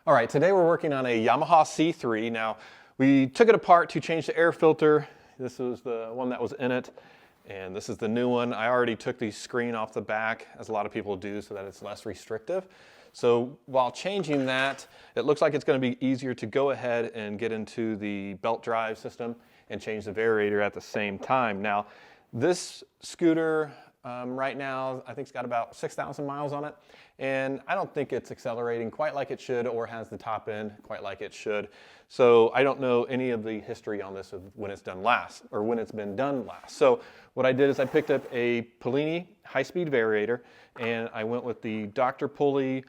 All right, today we're working on a Yamaha C3. Now, we took it apart to change the air filter. This was the one that was in it, and this is the new one. I already took the screen off the back, as a lot of people do, so that it's less restrictive. So while changing that, it looks like it's going to be easier to go ahead and get into the belt drive system and change the variator at the same time. Now, this scooter right now, I think it's got about 6,000 miles on it, and I don't think it's accelerating quite like it should or has the top end quite like it should. So I don't know any of the history on this of when it's done last or when it's been done last. So what I did is I picked up a Polini high-speed variator and I went with the Dr. Pulley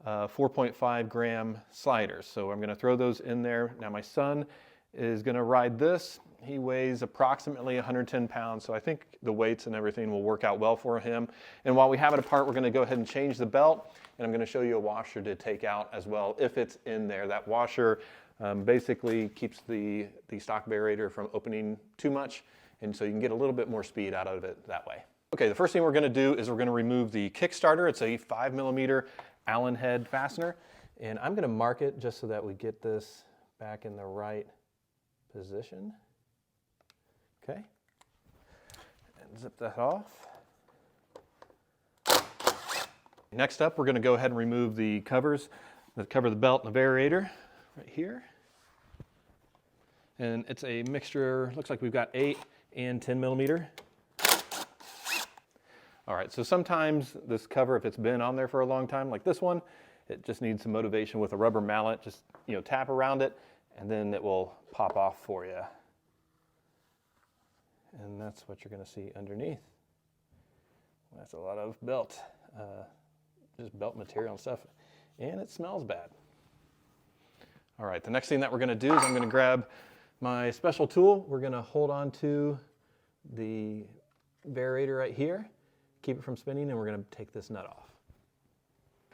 4.5 gram sliders. So I'm going to throw those in there. Now my son is going to ride this. He weighs approximately 110 pounds, so I think the weights and everything will work out well for him. And while we have it apart, we're going to go ahead and change the belt, and I'm going to show you a washer to take out as well if it's in there. That washer basically keeps the stock variator from opening too much, and so you can get a little bit more speed out of it that way. Okay, the first thing we're going to do is we're going to remove the kickstarter. It's a 5mm Allen head fastener, and I'm going to mark it just so that we get this back in the right position. Okay, and zip that off. Next up, we're going to go ahead and remove the covers that cover the belt and the variator right here. And it's a mixture, looks like we've got 8 and 10mm. All right, so sometimes this cover, if it's been on there for a long time, like this one, it just needs some motivation with a rubber mallet. Just, tap around it, and then it will pop off for you. And that's what you're going to see underneath. That's a lot of belt, just belt material and stuff. And it smells bad. All right, the next thing that we're going to do is I'm going to grab my special tool. We're going to hold on to the variator right here, keep it from spinning, and we're going to take this nut off.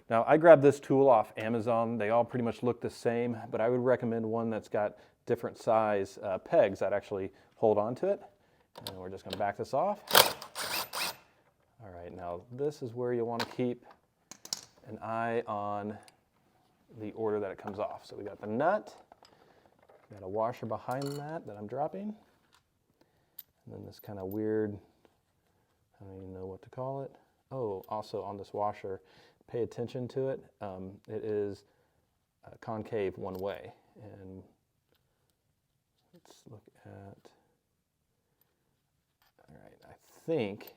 Now, I grabbed this tool off Amazon. They all pretty much look the same, but I would recommend one that's got different size pegs that actually hold on to it. And we're just going to back this off. All right, now this is where you want to keep an eye on the order that it comes off. So we got the nut, got a washer behind that I'm dropping, and then this kind of weird, I don't even know what to call it. Oh, also on this washer, pay attention to it. It is concave one way, and let's look at. All right, I think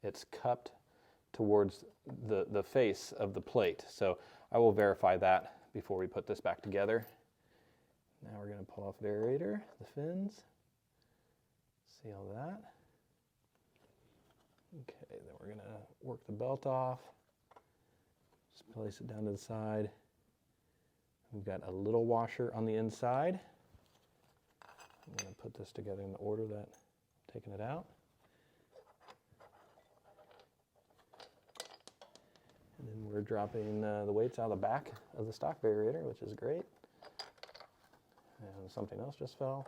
it's cupped towards the face of the plate. So I will verify that before we put this back together. Now we're going to pull off variator, the fins, seal that. Okay, then we're going to work the belt off. Just place it down to the side. We've got a little washer on the inside. I'm going to put this together in the order that taking it out. And then we're dropping the weights out of the back of the stock variator, which is great. And something else just fell.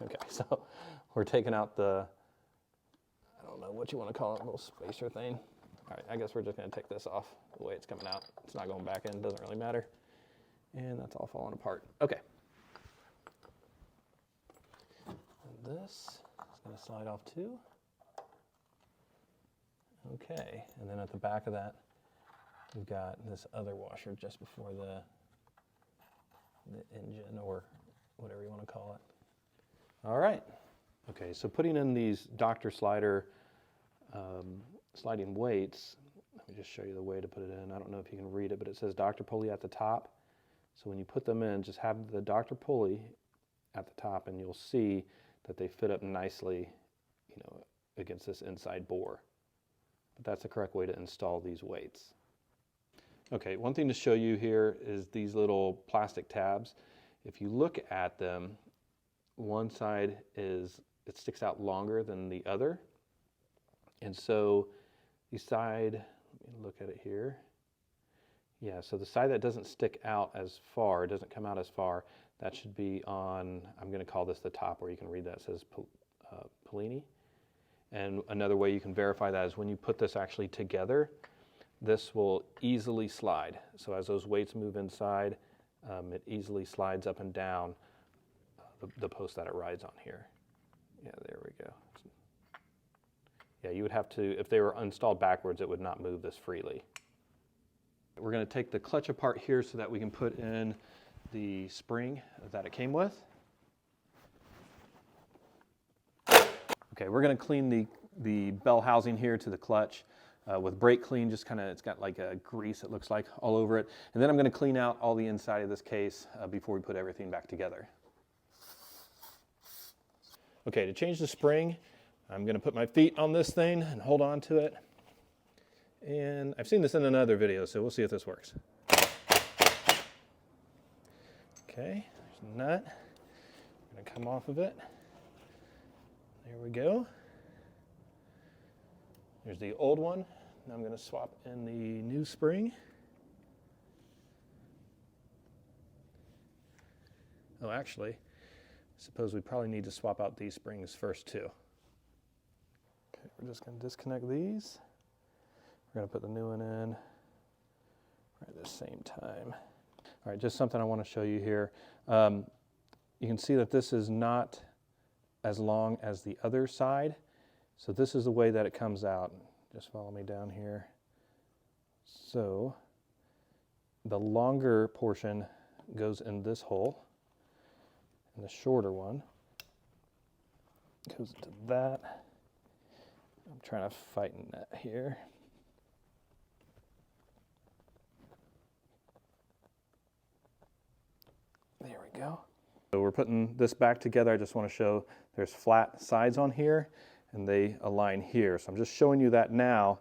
Okay, so we're taking out the, I don't know what you want to call it, little spacer thing. All right, I guess we're just going to take this off the way it's coming out. It's not going back in, doesn't really matter. And that's all falling apart. Okay. And this is going to slide off too. Okay, and then at the back of that, we've got this other washer just before the engine or whatever you want to call it. All right. Okay, so putting in these Dr. Slider sliding weights, let me just show you the way to put it in. I don't know if you can read it, but it says Dr. Pulley at the top. So when you put them in, just have the Dr. Pulley at the top, and you'll see that they fit up nicely, against this inside bore. But that's the correct way to install these weights. Okay, one thing to show you here is these little plastic tabs. If you look at them, one side it sticks out longer than the other. And so the side, let me look at it here. Yeah, so the side that doesn't stick out as far, doesn't come out as far, that should be on, I'm going to call this the top where you can read that. It says Polini. And another way you can verify that is when you put this actually together, this will easily slide. So as those weights move inside, it easily slides up and down the post that it rides on here. Yeah, there we go. Yeah, you would have to, if they were installed backwards, it would not move this freely. We're going to take the clutch apart here so that we can put in the spring that it came with. Okay, we're going to clean the bell housing here to the clutch with brake clean, just kind of, it's got like a grease, it looks like, all over it. And then I'm going to clean out all the inside of this case before we put everything back together. Okay, to change the spring, I'm going to put my feet on this thing and hold on to it. And I've seen this in another video, so we'll see if this works. Okay, there's a nut. I'm going to come off of it. There we go. There's the old one. Now I'm going to swap in the new spring. Oh, actually, I suppose we probably need to swap out these springs first too. Okay, we're just going to disconnect these. We're going to put the new one in right at the same time. All right, just something I want to show you here. You can see that this is not as long as the other side. So this is the way that it comes out. Just follow me down here. So the longer portion goes in this hole, and the shorter one goes into that. I'm trying to fight in that here. There we go. So we're putting this back together. I just want to show there's flat sides on here and they align here. So I'm just showing you that now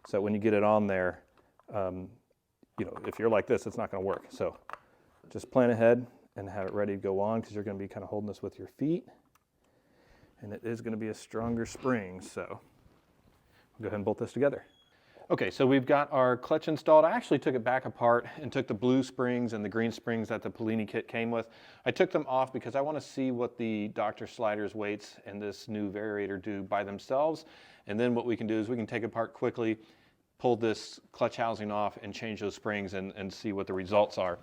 so that when you get it on there, you know, if you're like this, it's not going to work. So just plan ahead and have it ready to go on because you're going to be kind of holding this with your feet. And it is going to be a stronger spring. So we'll go ahead and bolt this together. Okay, so we've got our clutch installed. I actually took it back apart and took the blue springs and the green springs that the Polini kit came with. I took them off because I want to see what the Dr. Sliders weights and this new Variator do by themselves. And then what we can do is we can take it apart quickly, pull this clutch housing off and change those springs and see what the results are.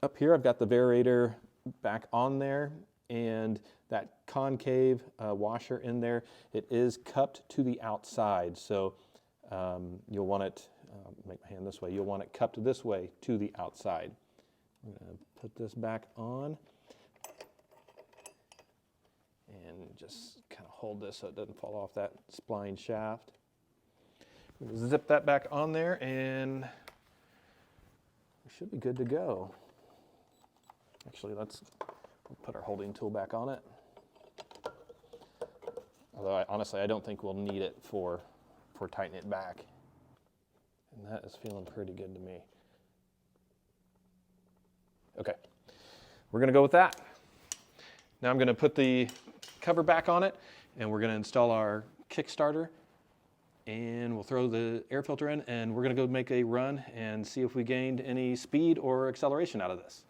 Up here I've got the Variator back on there, and that concave washer in there, it is cupped to the outside. So you'll want it, make my hand this way, you'll want it cupped this way to the outside. I'm going to put this back on and just kind of hold this so it doesn't fall off that spline shaft. Zip that back on there and we should be good to go. Actually, let's put our holding tool back on it. Although honestly, I don't think we'll need it for tightening it back. And that is feeling pretty good to me. Okay, we're gonna go with that. Now I'm gonna put the cover back on it and we're gonna install our kickstarter and we'll throw the air filter in and we're gonna go make a run and see if we gained any speed or acceleration out of this.